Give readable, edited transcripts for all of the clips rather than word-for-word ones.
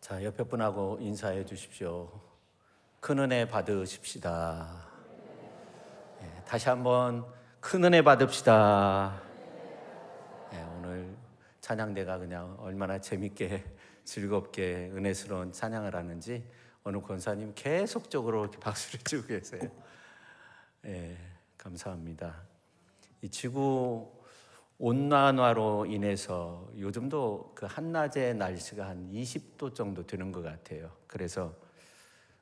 자, 옆에 분하고 인사해 주십시오. 큰 은혜 받으십시다. 다시 한번 큰 은혜 받읍시다. 오늘 찬양대가 그냥 얼마나 재밌게 즐겁게 은혜스러운 찬양을 하는지 어느 권사님 계속적으로 이렇게 박수를 치고 계세요. 감사합니다. 이 지구 온난화로 인해서 요즘도 그 한낮의 날씨가 한 20도 정도 되는 것 같아요. 그래서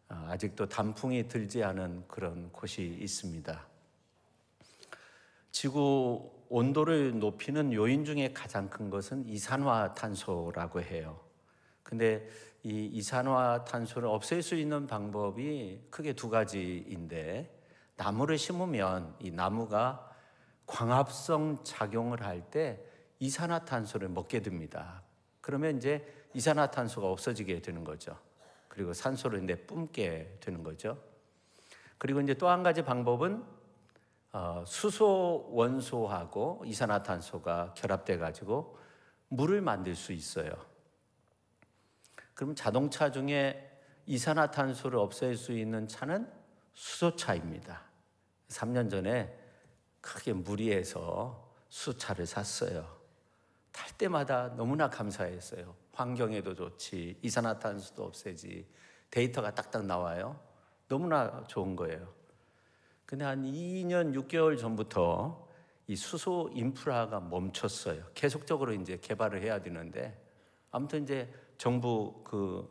아직도 단풍이 들지 않은 그런 곳이 있습니다. 지구 온도를 높이는 요인 중에 가장 큰 것은 이산화탄소라고 해요. 근데 이 이산화탄소를 없앨 수 있는 방법이 크게 두 가지인데, 나무를 심으면 이 나무가 광합성 작용을 할 때 이산화탄소를 먹게 됩니다. 그러면 이제 이산화탄소가 없어지게 되는 거죠. 그리고 산소를 내뿜게 되는 거죠. 그리고 이제 또 한 가지 방법은 수소 원소하고 이산화탄소가 결합돼 가지고 물을 만들 수 있어요. 그럼 자동차 중에 이산화탄소를 없앨 수 있는 차는 수소차입니다. 3년 전에 크게 무리해서 수소차를 샀어요. 탈 때마다 너무나 감사했어요. 환경에도 좋지, 이산화탄소도 없애지, 데이터가 딱딱 나와요. 너무나 좋은 거예요. 근데 한 2년 6개월 전부터 이 수소 인프라가 멈췄어요. 계속적으로 이제 개발을 해야 되는데, 아무튼 이제 정부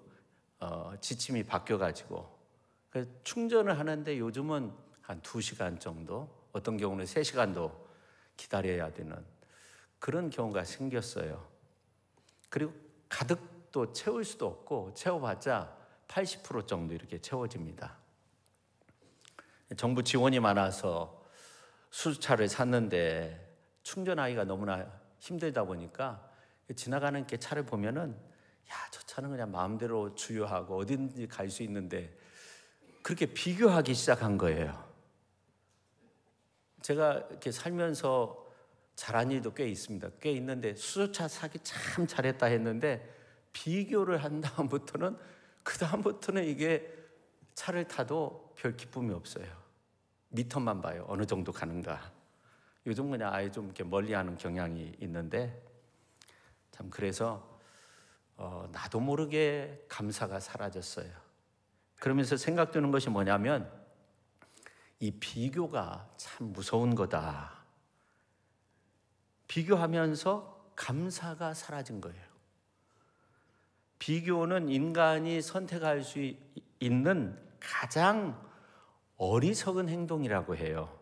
지침이 바뀌어가지고 충전을 하는데 요즘은 한 2시간 정도, 어떤 경우는 3시간도 기다려야 되는 그런 경우가 생겼어요. 그리고 가득 또 채울 수도 없고, 채워봤자 80% 정도 이렇게 채워집니다. 정부 지원이 많아서 수소차를 샀는데 충전하기가 너무나 힘들다 보니까 지나가는 게 차를 보면은, 야, 저 차는 그냥 마음대로 주유하고 어디든지 갈 수 있는데, 그렇게 비교하기 시작한 거예요. 제가 이렇게 살면서 잘한 일도 꽤 있습니다. 꽤 있는데 수소차 사기 참 잘했다 했는데, 비교를 한 다음부터는 이게 차를 타도 별 기쁨이 없어요. 미터만 봐요. 어느 정도 가는가. 요즘 그냥 아예 좀 이렇게 멀리하는 경향이 있는데, 참 그래서 나도 모르게 감사가 사라졌어요. 그러면서 생각드는 것이 뭐냐면, 이 비교가 참 무서운 거다. 비교하면서 감사가 사라진 거예요. 비교는 인간이 선택할 수 있는 가장 어리석은 행동이라고 해요.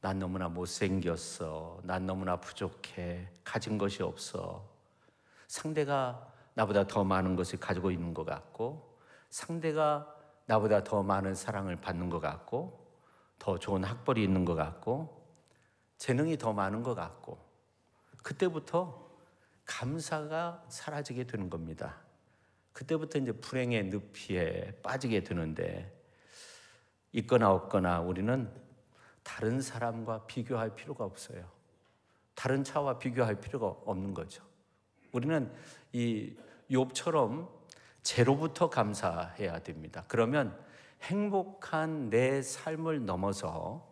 난 너무나 못생겼어. 난 너무나 부족해. 가진 것이 없어. 상대가 나보다 더 많은 것을 가지고 있는 것 같고, 상대가 나보다 더 많은 사랑을 받는 것 같고, 더 좋은 학벌이 있는 것 같고, 재능이 더 많은 것 같고, 그때부터 감사가 사라지게 되는 겁니다. 그때부터 이제 불행의 늪에 빠지게 되는데, 있거나 없거나 우리는 다른 사람과 비교할 필요가 없어요. 다른 차와 비교할 필요가 없는 거죠. 우리는 이 욥처럼 제로부터 감사해야 됩니다. 그러면 행복한 내 삶을 넘어서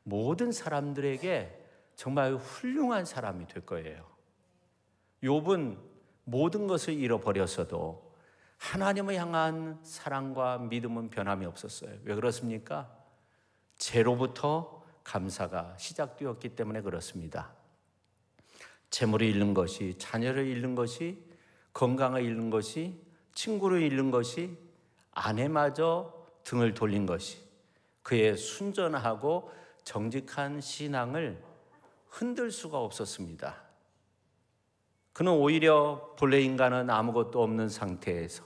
모든 사람들에게 정말 훌륭한 사람이 될 거예요. 욥은 모든 것을 잃어버렸어도 하나님을 향한 사랑과 믿음은 변함이 없었어요. 왜 그렇습니까? 제로부터 감사가 시작되었기 때문에 그렇습니다. 재물을 잃는 것이, 자녀를 잃는 것이, 건강을 잃는 것이, 친구를 잃는 것이, 아내마저 등을 돌린 것이, 그의 순전하고 정직한 신앙을 흔들 수가 없었습니다. 그는 오히려 본래 인간은 아무것도 없는 상태에서,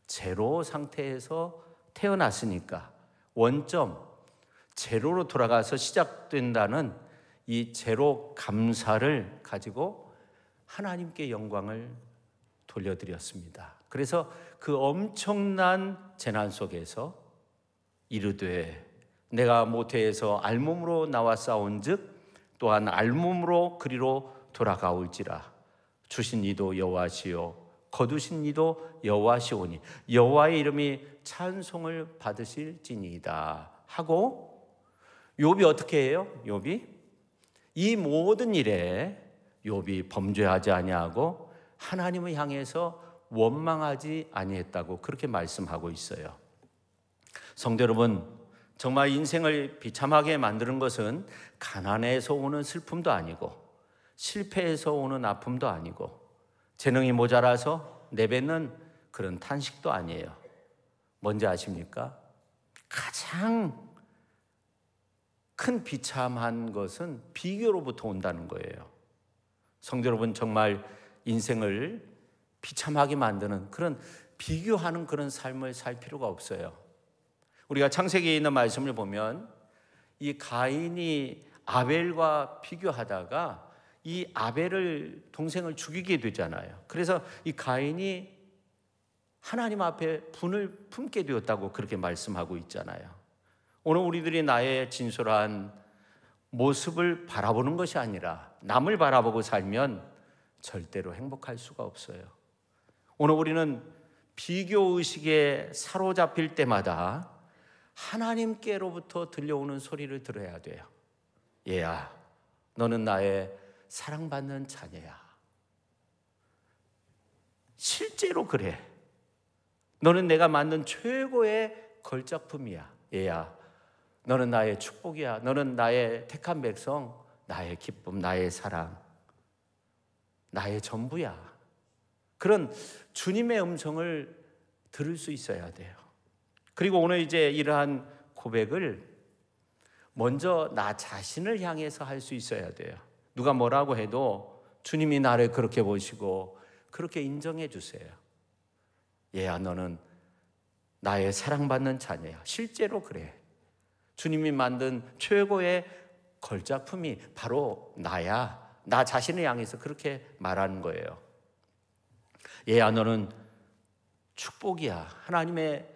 제로 상태에서 태어났으니까 원점 제로로 돌아가서 시작된다는 이 제로 감사를 가지고 하나님께 영광을 돌려드렸습니다. 그래서 그 엄청난 재난 속에서 이르되 내가 모태에서 알몸으로 나와 싸운즉 또한 알몸으로 그리로 돌아가올지라. 주신 이도 여호와시요 거두신 이도 여호와시오니 여호와의 이름이 찬송을 받으실지니이다 하고, 욥이 어떻게 해요? 욥이 이 모든 일에 욥이 범죄하지 아니하고 하나님을 향해서 원망하지 아니했다고 그렇게 말씀하고 있어요. 성도 여러분, 정말 인생을 비참하게 만드는 것은 가난에서 오는 슬픔도 아니고 실패에서 오는 아픔도 아니고 재능이 모자라서 내뱉는 그런 탄식도 아니에요. 뭔지 아십니까? 가장 큰 비참한 것은 비교로부터 온다는 거예요. 성도 여러분, 정말 인생을 비참하게 만드는 그런 비교하는 그런 삶을 살 필요가 없어요. 우리가 창세기에 있는 말씀을 보면 이 가인이 아벨과 비교하다가 이 아벨을 동생을 죽이게 되잖아요. 그래서 이 가인이 하나님 앞에 분을 품게 되었다고 그렇게 말씀하고 있잖아요. 오늘 우리들이 나의 진솔한 모습을 바라보는 것이 아니라 남을 바라보고 살면 절대로 행복할 수가 없어요. 오늘 우리는 비교의식에 사로잡힐 때마다 하나님께로부터 들려오는 소리를 들어야 돼요. 얘야, 너는 나의 사랑받는 자녀야. 실제로 그래. 너는 내가 만든 최고의 걸작품이야. 얘야, 너는 나의 축복이야. 너는 나의 택한 백성, 나의 기쁨, 나의 사랑, 나의 전부야. 그런 주님의 음성을 들을 수 있어야 돼요. 그리고 오늘 이제 이러한 고백을 먼저 나 자신을 향해서 할 수 있어야 돼요. 누가 뭐라고 해도 주님이 나를 그렇게 보시고 그렇게 인정해 주세요. 얘야, 너는 나의 사랑받는 자녀야. 실제로 그래. 주님이 만든 최고의 걸작품이 바로 나야. 나 자신을 향해서 그렇게 말하는 거예요. 얘야, 너는 축복이야. 하나님의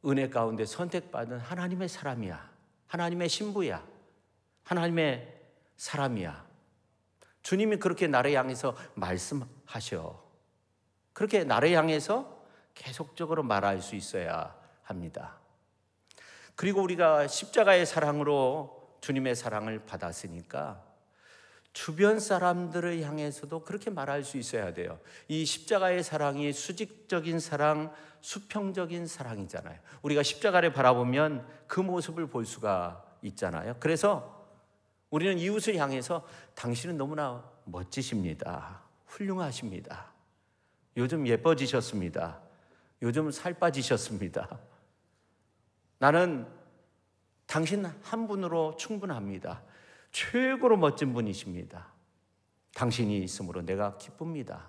은혜 가운데 선택받은 하나님의 사람이야. 하나님의 신부야. 하나님의 사람이야. 주님이 그렇게 나를 향해서 말씀하셔. 그렇게 나를 향해서 계속적으로 말할 수 있어야 합니다. 그리고 우리가 십자가의 사랑으로 주님의 사랑을 받았으니까 주변 사람들을 향해서도 그렇게 말할 수 있어야 돼요. 이 십자가의 사랑이 수직적인 사랑, 수평적인 사랑이잖아요. 우리가 십자가를 바라보면 그 모습을 볼 수가 있잖아요. 그래서 우리는 이웃을 향해서 당신은 너무나 멋지십니다. 훌륭하십니다. 요즘 예뻐지셨습니다. 요즘 살 빠지셨습니다. 나는 당신 한 분으로 충분합니다. 최고로 멋진 분이십니다. 당신이 있으므로 내가 기쁩니다.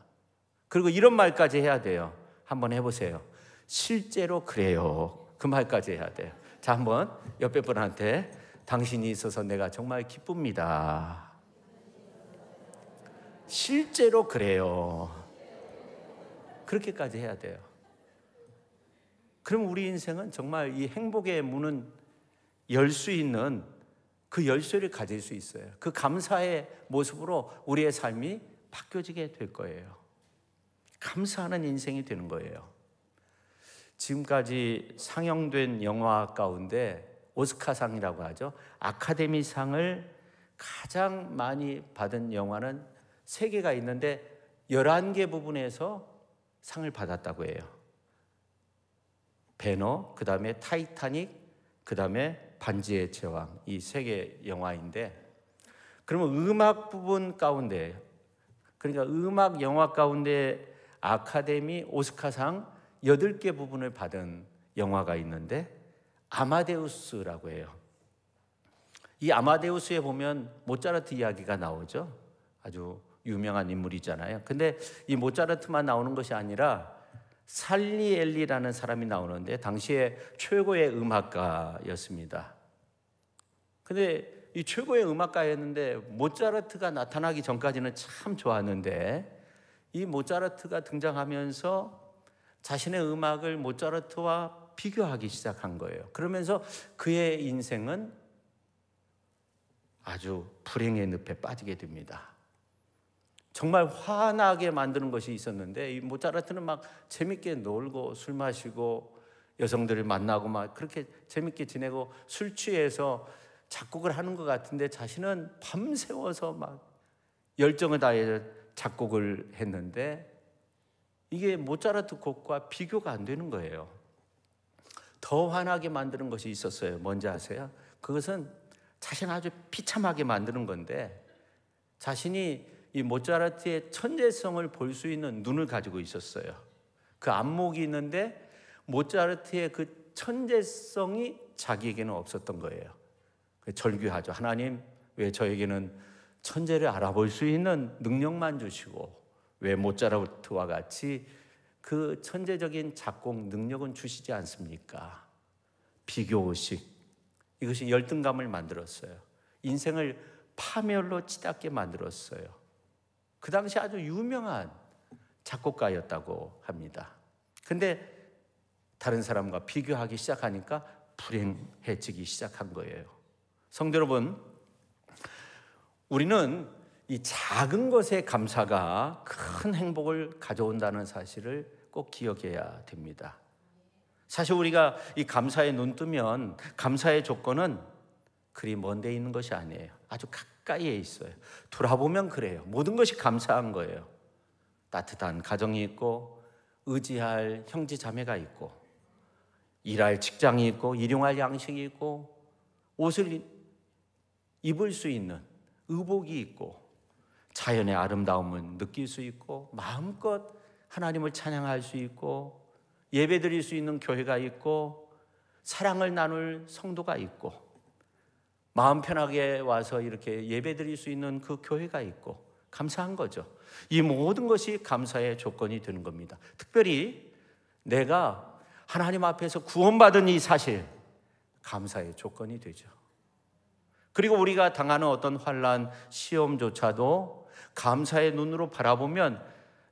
그리고 이런 말까지 해야 돼요. 한번 해보세요. 실제로 그래요. 그 말까지 해야 돼요. 자, 한번 옆에 분한테 당신이 있어서 내가 정말 기쁩니다. 실제로 그래요. 그렇게까지 해야 돼요. 그럼 우리 인생은 정말 이 행복의 문은 열 수 있는 그 열쇠를 가질 수 있어요. 그 감사의 모습으로 우리의 삶이 바뀌어지게 될 거예요. 감사하는 인생이 되는 거예요. 지금까지 상영된 영화 가운데 오스카상이라고 하죠. 아카데미상을 가장 많이 받은 영화는 3개가 있는데 11개 부분에서 상을 받았다고 해요. 배너, 그 다음에 타이타닉, 그 다음에 반지의 제왕, 이 3개 영화인데, 그러면 음악 부분 가운데, 그러니까 음악 영화 가운데 아카데미 오스카상 8개 부분을 받은 영화가 있는데 아마데우스라고 해요. 이 아마데우스에 보면 모차르트 이야기가 나오죠. 아주 유명한 인물이잖아요. 근데 이 모차르트만 나오는 것이 아니라 살리엘리라는 사람이 나오는데 당시에 최고의 음악가였습니다. 근데 이 최고의 음악가였는데 모차르트가 나타나기 전까지는 참 좋았는데 이 모차르트가 등장하면서 자신의 음악을 모차르트와 비교하기 시작한 거예요. 그러면서 그의 인생은 아주 불행의 늪에 빠지게 됩니다. 정말 화나게 만드는 것이 있었는데, 이 모차르트는 막 재밌게 놀고 술 마시고 여성들을 만나고 막 그렇게 재밌게 지내고 술 취해서 작곡을 하는 것 같은데, 자신은 밤새워서 막 열정을 다해 작곡을 했는데 이게 모차르트 곡과 비교가 안 되는 거예요. 더 화나게 만드는 것이 있었어요. 뭔지 아세요? 그것은 자신을 아주 비참하게 만드는 건데, 자신이 이 모차르트의 천재성을 볼 수 있는 눈을 가지고 있었어요. 그 안목이 있는데 모차르트의 그 천재성이 자기에게는 없었던 거예요. 절규하죠. 하나님, 왜 저에게는 천재를 알아볼 수 있는 능력만 주시고 왜 모차르트와 같이 그 천재적인 작곡 능력은 주시지 않습니까? 비교의식, 이것이 열등감을 만들었어요. 인생을 파멸로 치닫게 만들었어요. 그 당시 아주 유명한 작곡가였다고 합니다. 근데 다른 사람과 비교하기 시작하니까 불행해지기 시작한 거예요. 성도 여러분, 우리는 이 작은 것에 감사가 큰 행복을 가져온다는 사실을 꼭 기억해야 됩니다. 사실 우리가 이 감사에 눈 뜨면 감사의 조건은 그리 먼 데 있는 것이 아니에요. 아주 가까이에 있어요. 돌아보면 그래요. 모든 것이 감사한 거예요. 따뜻한 가정이 있고, 의지할 형제 자매가 있고, 일할 직장이 있고, 일용할 양식이 있고, 옷을 입을 수 있는 의복이 있고, 자연의 아름다움을 느낄 수 있고, 마음껏 하나님을 찬양할 수 있고, 예배드릴 수 있는 교회가 있고, 사랑을 나눌 성도가 있고, 마음 편하게 와서 이렇게 예배드릴 수 있는 그 교회가 있고, 감사한 거죠. 이 모든 것이 감사의 조건이 되는 겁니다. 특별히 내가 하나님 앞에서 구원받은 이 사실, 감사의 조건이 되죠. 그리고 우리가 당하는 어떤 환난, 시험조차도 감사의 눈으로 바라보면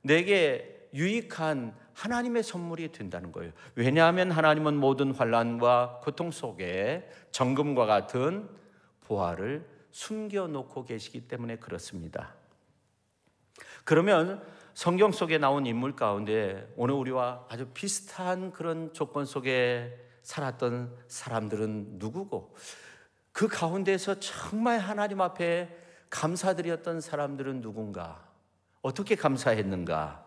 내게 유익한 하나님의 선물이 된다는 거예요. 왜냐하면 하나님은 모든 환난과 고통 속에 정금과 같은 보화를 숨겨놓고 계시기 때문에 그렇습니다. 그러면 성경 속에 나온 인물 가운데 오늘 우리와 아주 비슷한 그런 조건 속에 살았던 사람들은 누구고, 그 가운데서 정말 하나님 앞에 감사드렸던 사람들은 누군가, 어떻게 감사했는가,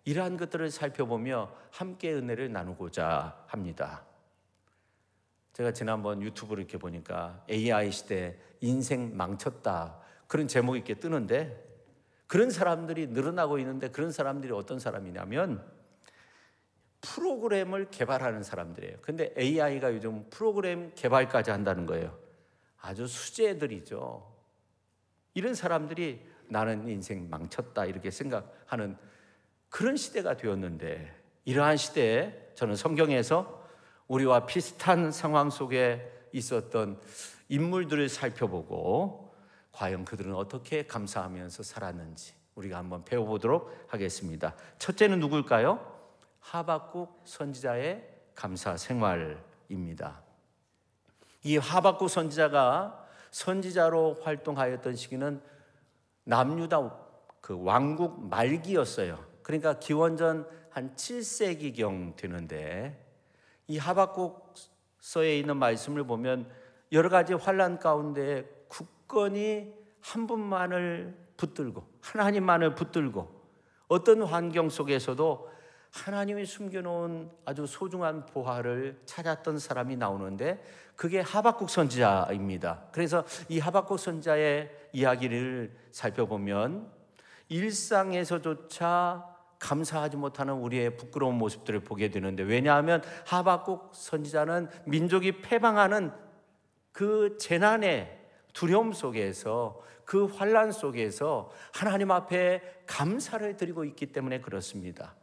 이러한 것들을 살펴보며 함께 은혜를 나누고자 합니다. 제가 지난번 유튜브를 이렇게 보니까 AI 시대 인생 망쳤다, 그런 제목이 이렇게 뜨는데, 그런 사람들이 늘어나고 있는데, 그런 사람들이 어떤 사람이냐면 프로그램을 개발하는 사람들이에요. 근데 AI가 요즘 프로그램 개발까지 한다는 거예요. 아주 수재들이죠. 이런 사람들이 나는 인생 망쳤다 이렇게 생각하는 그런 시대가 되었는데, 이러한 시대에 저는 성경에서 우리와 비슷한 상황 속에 있었던 인물들을 살펴보고 과연 그들은 어떻게 감사하면서 살았는지 우리가 한번 배워보도록 하겠습니다. 첫째는 누굴까요? 하박국 선지자의 감사 생활입니다. 이 하박국 선지자가 선지자로 활동하였던 시기는 남유다 그 왕국 말기였어요. 그러니까 기원전 한 7세기경 되는데, 이 하박국서에 있는 말씀을 보면 여러 가지 환난 가운데 굳건히 한 분만을 붙들고, 하나님만을 붙들고, 어떤 환경 속에서도 하나님이 숨겨놓은 아주 소중한 보화를 찾았던 사람이 나오는데, 그게 하박국 선지자입니다. 그래서 이 하박국 선지자의 이야기를 살펴보면 일상에서조차 감사하지 못하는 우리의 부끄러운 모습들을 보게 되는데, 왜냐하면 하박국 선지자는 민족이 패망하는 그 재난의 두려움 속에서, 그 환난 속에서 하나님 앞에 감사를 드리고 있기 때문에 그렇습니다.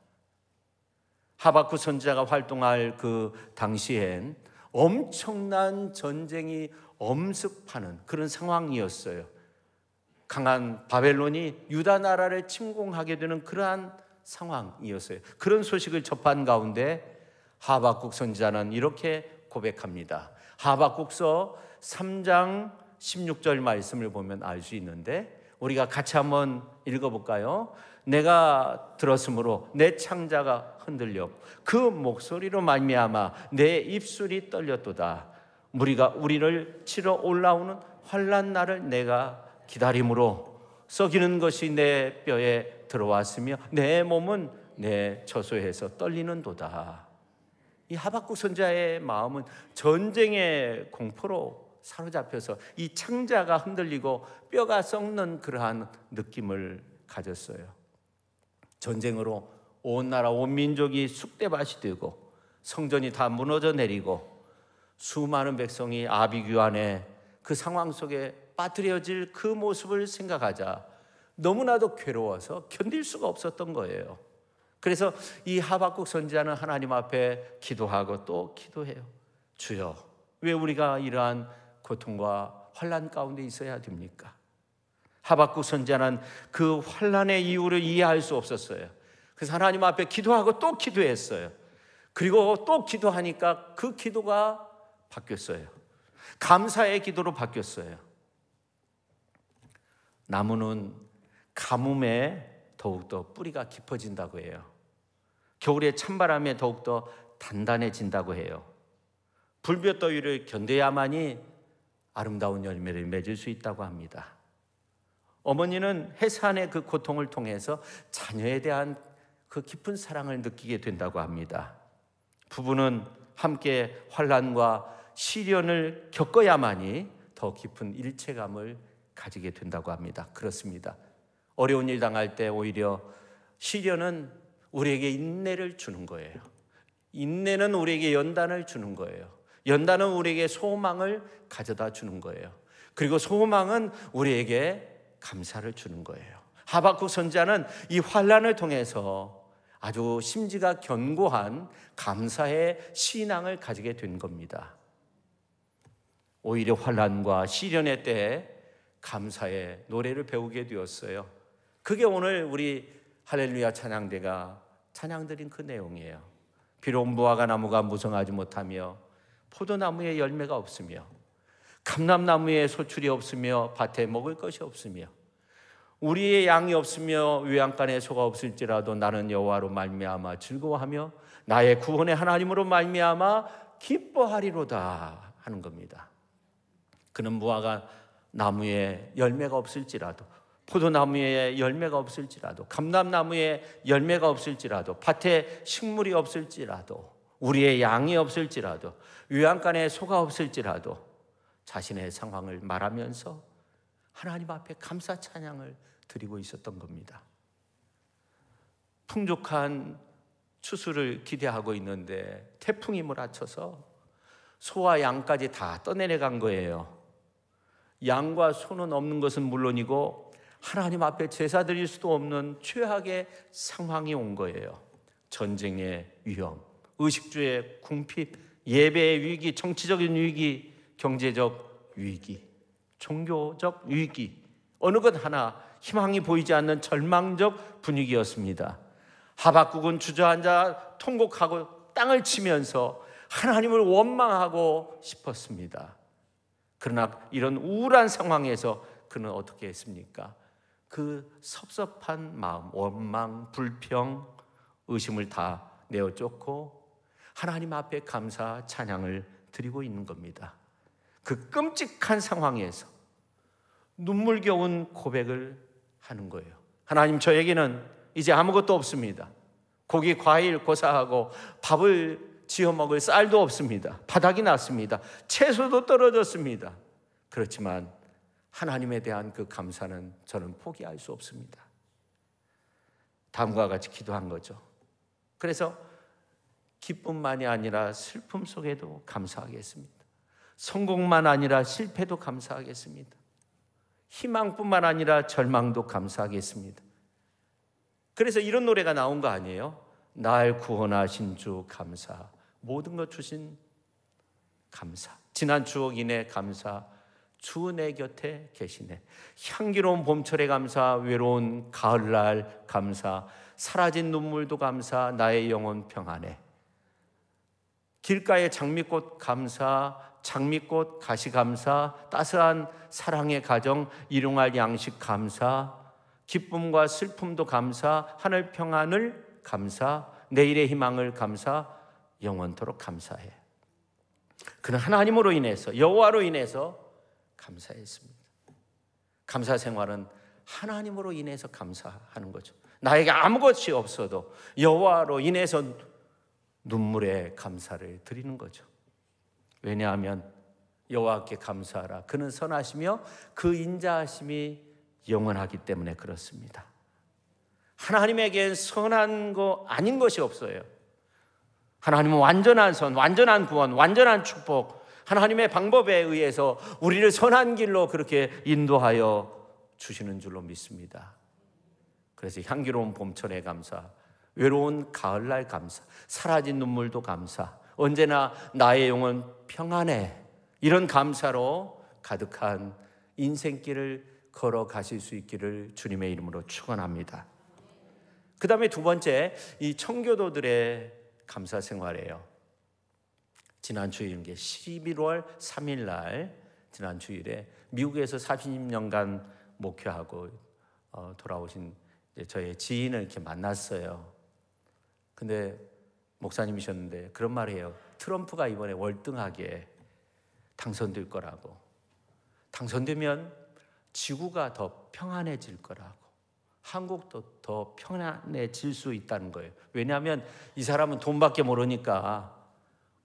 하박국 선지자가 활동할 그 당시엔 엄청난 전쟁이 엄습하는 그런 상황이었어요. 강한 바벨론이 유다 나라를 침공하게 되는 그러한 상황이었어요. 그런 소식을 접한 가운데 하박국 선지자는 이렇게 고백합니다. 하박국서 3장 16절 말씀을 보면 알 수 있는데, 우리가 같이 한번 읽어볼까요? 내가 들었으므로 내 창자가 흔들려 그 목소리로 말미암아 내 입술이 떨렸도다. 무리가 우리를 치러 올라오는 환난 날을 내가 기다림으로 썩이는 것이 내 뼈에 들어왔으며 내 몸은 내 처소에서 떨리는도다. 이 하박국 선지자의 마음은 전쟁의 공포로 사로잡혀서 이 창자가 흔들리고 뼈가 썩는 그러한 느낌을 가졌어요. 전쟁으로 온 나라 온 민족이 쑥대밭이 되고 성전이 다 무너져 내리고 수많은 백성이 아비규환의 그 상황 속에 빠뜨려질 그 모습을 생각하자 너무나도 괴로워서 견딜 수가 없었던 거예요. 그래서 이 하박국 선지자는 하나님 앞에 기도하고 또 기도해요. 주여, 왜 우리가 이러한 고통과 환난 가운데 있어야 됩니까? 하박국 선지자는 그 환난의 이유를 이해할 수 없었어요. 그래서 하나님 앞에 기도하고 또 기도했어요. 그리고 또 기도하니까 그 기도가 바뀌었어요. 감사의 기도로 바뀌었어요. 나무는 가뭄에 더욱더 뿌리가 깊어진다고 해요. 겨울에 찬바람에 더욱더 단단해진다고 해요. 불볕더위를 견뎌야만이 아름다운 열매를 맺을 수 있다고 합니다. 어머니는 해산의 그 고통을 통해서 자녀에 대한 그 깊은 사랑을 느끼게 된다고 합니다. 부부는 함께 환난과 시련을 겪어야만이 더 깊은 일체감을 가지게 된다고 합니다. 그렇습니다. 어려운 일 당할 때 오히려 시련은 우리에게 인내를 주는 거예요. 인내는 우리에게 연단을 주는 거예요. 연단은 우리에게 소망을 가져다 주는 거예요. 그리고 소망은 우리에게 감사를 주는 거예요. 하박국 선지자는 이 환난을 통해서 아주 심지가 견고한 감사의 신앙을 가지게 된 겁니다. 오히려 환난과 시련의 때에 감사의 노래를 배우게 되었어요. 그게 오늘 우리 할렐루야 찬양대가 찬양드린 그 내용이에요. 비록 무화과 나무가 무성하지 못하며 포도나무에 열매가 없으며 감람나무에 소출이 없으며 밭에 먹을 것이 없으며 우리의 양이 없으며 외양간에 소가 없을지라도 나는 여호와로 말미암아 즐거워하며 나의 구원의 하나님으로 말미암아 기뻐하리로다 하는 겁니다. 그는 무화과 나무에 열매가 없을지라도 포도나무에 열매가 없을지라도 감람나무에 열매가 없을지라도 밭에 식물이 없을지라도 우리의 양이 없을지라도 외양간에 소가 없을지라도 자신의 상황을 말하면서 하나님 앞에 감사 찬양을 드리고 있었던 겁니다. 풍족한 추수를 기대하고 있는데 태풍이 몰아쳐서 소와 양까지 다 떠내려간 거예요. 양과 소는 없는 것은 물론이고 하나님 앞에 제사 드릴 수도 없는 최악의 상황이 온 거예요. 전쟁의 위험, 의식주의 궁핍, 예배의 위기, 정치적인 위기, 경제적 위기, 종교적 위기, 어느 것 하나 희망이 보이지 않는 절망적 분위기였습니다. 하박국은 주저앉아 통곡하고 땅을 치면서 하나님을 원망하고 싶었습니다. 그러나 이런 우울한 상황에서 그는 어떻게 했습니까? 그 섭섭한 마음, 원망, 불평, 의심을 다 내어쫓고 하나님 앞에 감사 찬양을 드리고 있는 겁니다. 그 끔찍한 상황에서 눈물겨운 고백을 하는 거예요. 하나님, 저에게는 이제 아무것도 없습니다. 고기, 과일 고사하고 밥을 지어 먹을 쌀도 없습니다. 바닥이 났습니다. 채소도 떨어졌습니다. 그렇지만 하나님에 대한 그 감사는 저는 포기할 수 없습니다. 다음과 같이 기도한 거죠. 그래서 기쁨만이 아니라 슬픔 속에도 감사하겠습니다. 성공만 아니라 실패도 감사하겠습니다. 희망뿐만 아니라 절망도 감사하겠습니다. 그래서 이런 노래가 나온 거 아니에요? 날 구원하신 주 감사, 모든 것 주신 감사, 지난 추억 인해 감사, 주 내 곁에 계시네. 향기로운 봄철에 감사, 외로운 가을날 감사, 사라진 눈물도 감사, 나의 영혼 평안해. 길가의 장미꽃 감사, 장미꽃 가시 감사, 따스한 사랑의 가정, 일용할 양식 감사, 기쁨과 슬픔도 감사, 하늘 평안을 감사, 내일의 희망을 감사, 영원토록 감사해. 그는 하나님으로 인해서, 여호와로 인해서 감사했습니다. 감사 생활은 하나님으로 인해서 감사하는 거죠. 나에게 아무것이 없어도 여호와로 인해서 눈물의 감사를 드리는 거죠. 왜냐하면 여호와께 감사하라. 그는 선하시며 그 인자하심이 영원하기 때문에 그렇습니다. 하나님에겐 선한 거 아닌 것이 없어요. 하나님은 완전한 선, 완전한 구원, 완전한 축복, 하나님의 방법에 의해서 우리를 선한 길로 그렇게 인도하여 주시는 줄로 믿습니다. 그래서 향기로운 봄철의 감사, 외로운 가을날 감사, 사라진 눈물도 감사, 언제나 나의 영혼 평안해, 이런 감사로 가득한 인생길을 걸어가실 수 있기를 주님의 이름으로 축원합니다. 그 다음에 두 번째, 이 청교도들의 감사 생활이에요. 지난 주일 11월 3일 날, 지난 주일에 미국에서 40년간 목회하고 돌아오신 저의 지인을 이렇게 만났어요. 근데 목사님이셨는데 그런 말이에요. 트럼프가 이번에 월등하게 당선될 거라고. 당선되면 지구가 더 평안해질 거라고. 한국도 더 평안해질 수 있다는 거예요. 왜냐하면 이 사람은 돈밖에 모르니까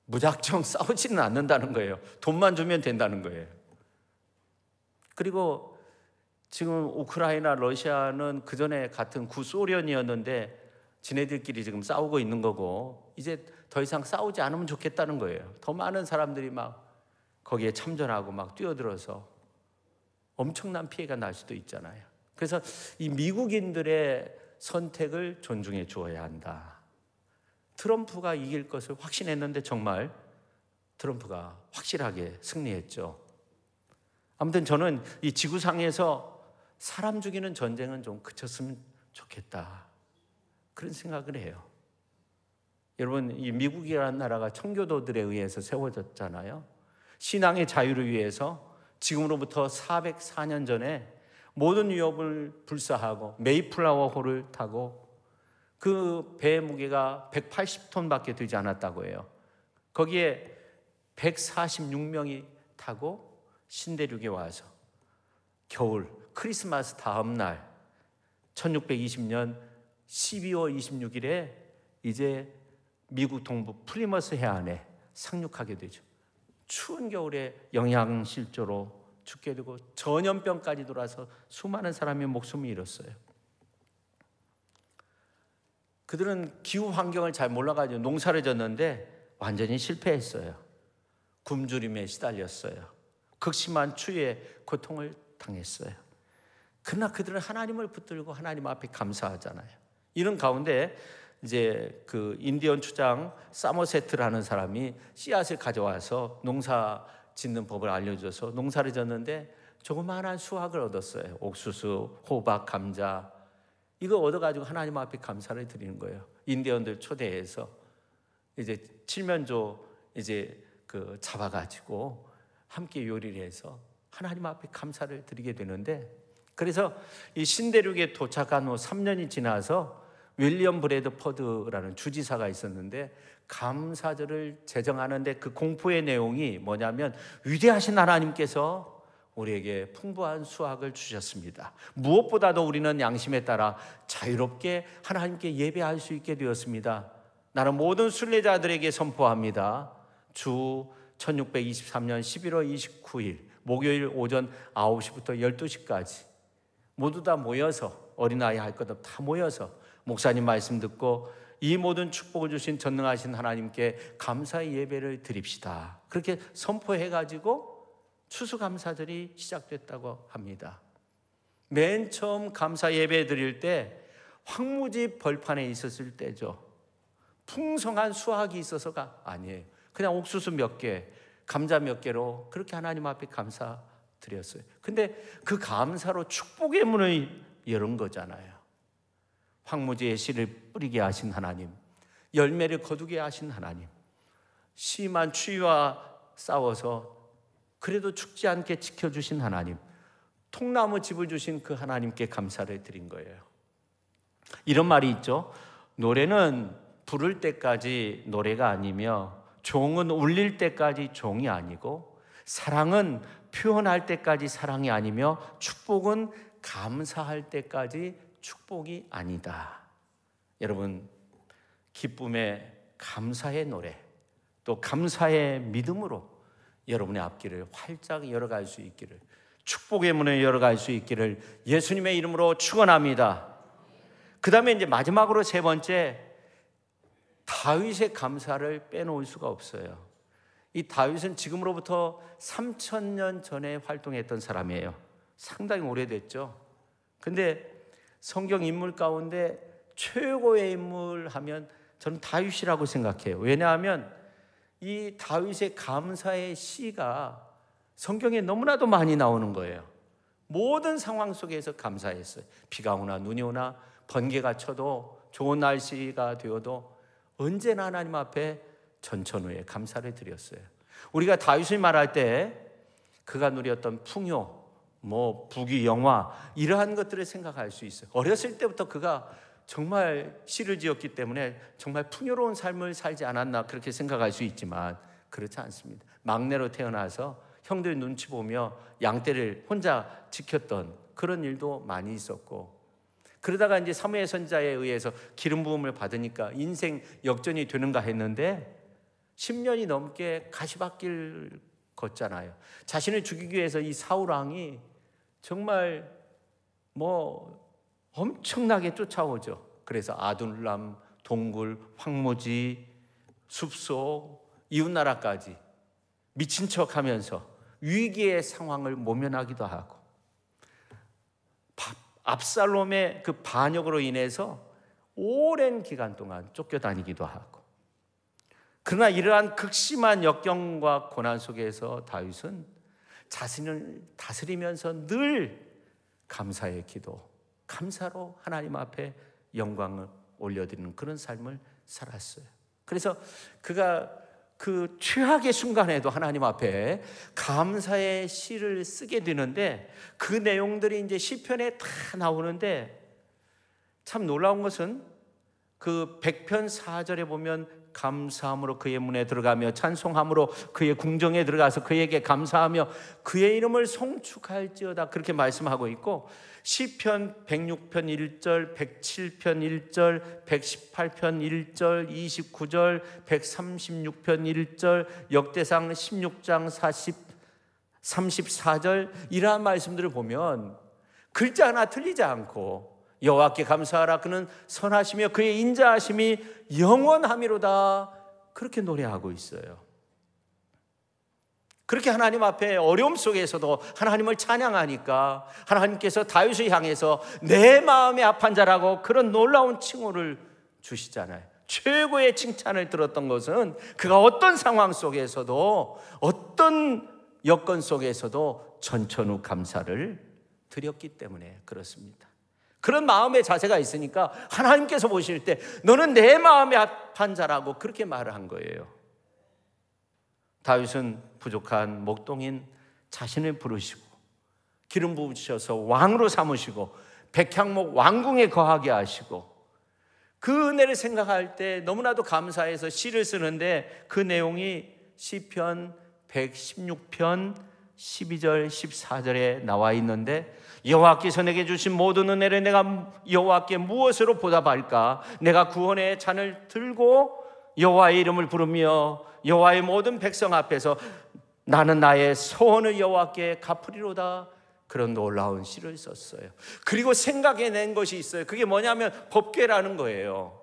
무작정 싸우지는 않는다는 거예요. 돈만 주면 된다는 거예요. 그리고 지금 우크라이나, 러시아는 그전에 같은 구소련이었는데 지네들끼리 지금 싸우고 있는 거고, 이제 더 이상 싸우지 않으면 좋겠다는 거예요. 더 많은 사람들이 막 거기에 참전하고 막 뛰어들어서 엄청난 피해가 날 수도 있잖아요. 그래서 이 미국인들의 선택을 존중해 주어야 한다. 트럼프가 이길 것을 확신했는데 정말 트럼프가 확실하게 승리했죠. 아무튼 저는 이 지구상에서 사람 죽이는 전쟁은 좀 그쳤으면 좋겠다, 그런 생각을 해요. 여러분, 이 미국이라는 나라가 청교도들에 의해서 세워졌잖아요. 신앙의 자유를 위해서 지금으로부터 404년 전에 모든 위협을 불사하고 메이플라워호를 타고, 그 배의 무게가 180톤밖에 되지 않았다고 해요. 거기에 146명이 타고 신대륙에 와서 겨울 크리스마스 다음 날 1620년 12월 26일에 이제 미국 동부 플리머스 해안에 상륙하게 되죠. 추운 겨울에 영양실조로 죽게 되고 전염병까지 돌아서 수많은 사람의 목숨을 잃었어요. 그들은 기후 환경을 잘 몰라가지고 농사를 졌는데 완전히 실패했어요. 굶주림에 시달렸어요. 극심한 추위에 고통을 당했어요. 그러나 그들은 하나님을 붙들고 하나님 앞에 감사하잖아요. 이런 가운데 이제 그 인디언 추장 사머세트라는 사람이 씨앗을 가져와서 농사 짓는 법을 알려줘서 농사를 졌는데 조그마한 수확을 얻었어요. 옥수수, 호박, 감자, 이거 얻어가지고 하나님 앞에 감사를 드리는 거예요. 인디언들 초대해서 이제 칠면조 이제 그 잡아가지고 함께 요리를 해서 하나님 앞에 감사를 드리게 되는데, 그래서 이 신대륙에 도착한 후 3년이 지나서 윌리엄 브래드퍼드라는 주지사가 있었는데 감사절을 제정하는데 그 공포의 내용이 뭐냐면, 위대하신 하나님께서 우리에게 풍부한 수확을 주셨습니다. 무엇보다도 우리는 양심에 따라 자유롭게 하나님께 예배할 수 있게 되었습니다. 나는 모든 순례자들에게 선포합니다. 주 1623년 11월 29일 목요일 오전 9시부터 12시까지 모두 다 모여서, 어린아이 할 것 없이 다 모여서 목사님 말씀 듣고 이 모든 축복을 주신 전능하신 하나님께 감사의 예배를 드립시다. 그렇게 선포해가지고 추수감사절이 시작됐다고 합니다. 맨 처음 감사 예배 드릴 때 황무지 벌판에 있었을 때죠. 풍성한 수확이 있어서가 아니에요. 그냥 옥수수 몇 개, 감자 몇 개로 그렇게 하나님 앞에 감사 드렸어요. 근데 그 감사로 축복의 문을 열은 거잖아요. 황무지에 씨를 뿌리게 하신 하나님, 열매를 거두게 하신 하나님, 심한 추위와 싸워서 그래도 죽지 않게 지켜주신 하나님, 통나무 집을 주신 그 하나님께 감사를 드린 거예요. 이런 말이 있죠. 노래는 부를 때까지 노래가 아니며 종은 울릴 때까지 종이 아니고 사랑은 표현할 때까지 사랑이 아니며 축복은 감사할 때까지 축복이 아니다. 여러분, 기쁨의 감사의 노래, 또 감사의 믿음으로 여러분의 앞길을 활짝 열어갈 수 있기를, 축복의 문을 열어갈 수 있기를 예수님의 이름으로 축원합니다. 그 다음에 이제 마지막으로 세 번째, 다윗의 감사를 빼놓을 수가 없어요. 이 다윗은 지금으로부터 3000년 전에 활동했던 사람이에요. 상당히 오래됐죠. 근데 성경 인물 가운데 최고의 인물 하면 저는 다윗이라고 생각해요. 왜냐하면 이 다윗의 감사의 시가 성경에 너무나도 많이 나오는 거예요. 모든 상황 속에서 감사했어요. 비가 오나 눈이 오나 번개가 쳐도 좋은 날씨가 되어도 언제나 하나님 앞에 전천후에 감사를 드렸어요. 우리가 다윗을 말할 때 그가 누렸던 풍요, 부귀 영화, 이러한 것들을 생각할 수 있어요. 어렸을 때부터 그가 정말 시를 지었기 때문에 정말 풍요로운 삶을 살지 않았나 그렇게 생각할 수 있지만 그렇지 않습니다. 막내로 태어나서 형들 눈치 보며 양떼를 혼자 지켰던 그런 일도 많이 있었고, 그러다가 이제 사무엘 선지자에 의해서 기름 부음을 받으니까 인생 역전이 되는가 했는데 10년이 넘게 가시밭길 걷잖아요. 자신을 죽이기 위해서 이 사울 왕이 정말 엄청나게 쫓아오죠. 그래서 아둘람, 동굴, 황무지, 숲속, 이웃나라까지 미친 척하면서 위기의 상황을 모면하기도 하고, 압살롬의 그 반역으로 인해서 오랜 기간 동안 쫓겨다니기도 하고, 그러나 이러한 극심한 역경과 고난 속에서 다윗은 자신을 다스리면서 늘 감사의 기도, 감사로 하나님 앞에 영광을 올려드리는 그런 삶을 살았어요. 그래서 그가 그 최악의 순간에도 하나님 앞에 감사의 시를 쓰게 되는데, 그 내용들이 이제 시편에 다 나오는데 참 놀라운 것은 그 100편 4절에 보면 감사함으로 그의 문에 들어가며 찬송함으로 그의 궁정에 들어가서 그에게 감사하며 그의 이름을 송축할지어다, 그렇게 말씀하고 있고, 시편 106편 1절, 107편 1절, 118편 1절, 29절, 136편 1절, 역대상 16장 34절, 이러한 말씀들을 보면 글자 하나 틀리지 않고 여호와께 감사하라, 그는 선하시며 그의 인자하심이 영원하미로다, 그렇게 노래하고 있어요. 그렇게 하나님 앞에 어려움 속에서도 하나님을 찬양하니까 하나님께서 다윗을 향해서 내 마음의 합한 자라고 그런 놀라운 칭호를 주시잖아요. 최고의 칭찬을 들었던 것은 그가 어떤 상황 속에서도 어떤 여건 속에서도 전천후 감사를 드렸기 때문에 그렇습니다. 그런 마음의 자세가 있으니까 하나님께서 보실 때 너는 내 마음에 합한 자라고 그렇게 말을 한 거예요. 다윗은 부족한 목동인 자신을 부르시고 기름 부으셔서 왕으로 삼으시고 백향목 왕궁에 거하게 하시고, 그 은혜를 생각할 때 너무나도 감사해서 시를 쓰는데 그 내용이 시편 116편 12절 14절에 나와 있는데, 여호와께서 내게 주신 모든 은혜를 내가 여호와께 무엇으로 보답할까? 내가 구원의 잔을 들고 여호와의 이름을 부르며 여호와의 모든 백성 앞에서 나는 나의 소원을 여호와께 갚으리로다, 그런 놀라운 시를 썼어요. 그리고 생각해낸 것이 있어요. 그게 뭐냐면 법궤라는 거예요.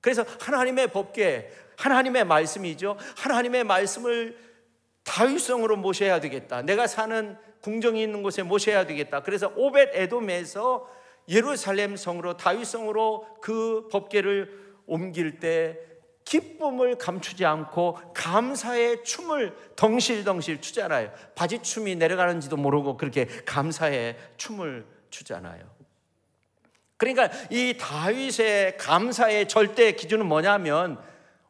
그래서 하나님의 법궤, 하나님의 말씀이죠. 하나님의 말씀을 다윗성으로 모셔야 되겠다, 내가 사는 궁정이 있는 곳에 모셔야 되겠다. 그래서 오벳 에돔에서 예루살렘 성으로 다윗성으로 그 법궤를 옮길 때 기쁨을 감추지 않고 감사의 춤을 덩실덩실 추잖아요. 바지춤이 내려가는지도 모르고 그렇게 감사의 춤을 추잖아요. 그러니까 이 다윗의 감사의 절대 기준은 뭐냐면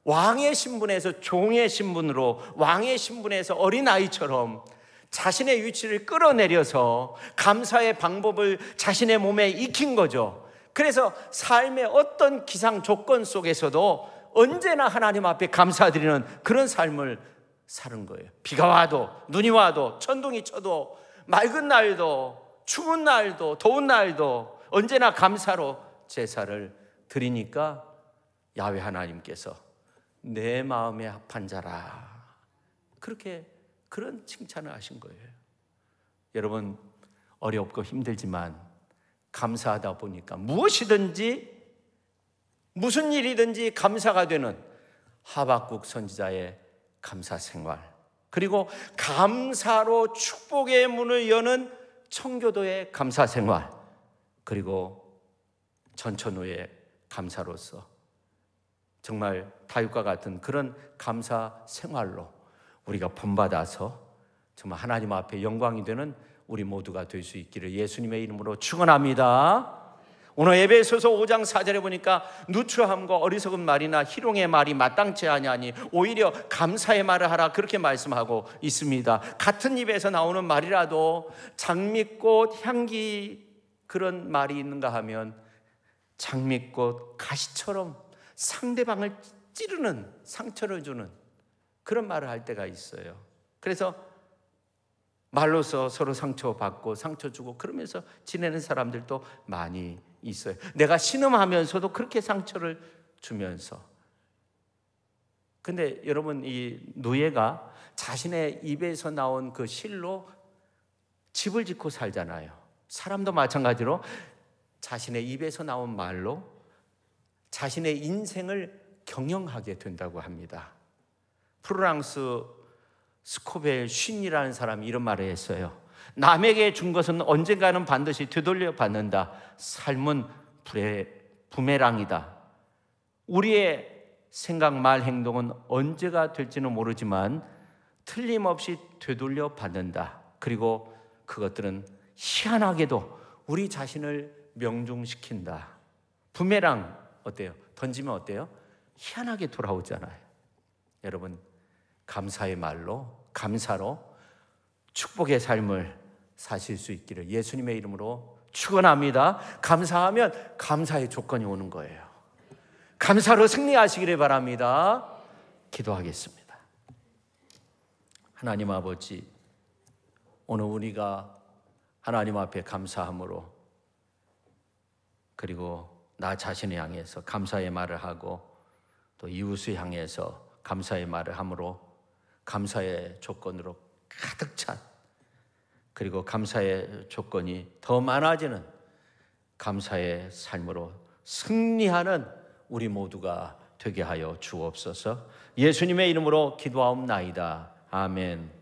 왕의 신분에서 종의 신분으로, 왕의 신분에서 어린아이처럼 자신의 위치를 끌어내려서 감사의 방법을 자신의 몸에 익힌 거죠. 그래서 삶의 어떤 기상 조건 속에서도 언제나 하나님 앞에 감사드리는 그런 삶을 사는 거예요. 비가 와도, 눈이 와도, 천둥이 쳐도, 맑은 날도, 추운 날도, 더운 날도 언제나 감사로 제사를 드리니까 야훼 하나님께서 내 마음에 합한 자라, 그렇게 그런 칭찬을 하신 거예요. 여러분, 어렵고 힘들지만 감사하다 보니까 무엇이든지 무슨 일이든지 감사가 되는 하박국 선지자의 감사 생활, 그리고 감사로 축복의 문을 여는 청교도의 감사 생활, 그리고 전천후의 감사로서 정말 다윗과 같은 그런 감사 생활로 우리가 본받아서 정말 하나님 앞에 영광이 되는 우리 모두가 될 수 있기를 예수님의 이름으로 축원합니다. 오늘 에베소서 5장 4절에 보니까 누추함과 어리석은 말이나 희롱의 말이 마땅치 아니하니 오히려 감사의 말을 하라, 그렇게 말씀하고 있습니다. 같은 입에서 나오는 말이라도 장미꽃 향기 그런 말이 있는가 하면 장미꽃 가시처럼 상대방을 찌르는, 상처를 주는 그런 말을 할 때가 있어요. 그래서 말로서 서로 상처받고 상처 주고 그러면서 지내는 사람들도 많이 있어요. 내가 신음하면서도 그렇게 상처를 주면서. 근데 여러분, 이 노예가 자신의 입에서 나온 그 실로 집을 짓고 살잖아요. 사람도 마찬가지로 자신의 입에서 나온 말로 자신의 인생을 경영하게 된다고 합니다. 프랑스 스코벨 쉰이라는 사람이 이런 말을 했어요. 남에게 준 것은 언젠가는 반드시 되돌려 받는다. 삶은 부메랑이다. 우리의 생각, 말, 행동은 언제가 될지는 모르지만 틀림없이 되돌려 받는다. 그리고 그것들은 희한하게도 우리 자신을 명중시킨다. 부메랑 어때요? 던지면 어때요? 희한하게 돌아오잖아요. 여러분, 감사의 말로, 감사로 축복의 삶을 사실 수 있기를 예수님의 이름으로 축원합니다. 감사하면 감사의 조건이 오는 거예요. 감사로 승리하시기를 바랍니다. 기도하겠습니다. 하나님 아버지, 오늘 우리가 하나님 앞에 감사함으로, 그리고 나 자신을 향해서 감사의 말을 하고 또 이웃을 향해서 감사의 말을 함으로 감사의 조건으로 가득 찬, 그리고 감사의 조건이 더 많아지는 감사의 삶으로 승리하는 우리 모두가 되게 하여 주옵소서. 예수님의 이름으로 기도하옵나이다. 아멘.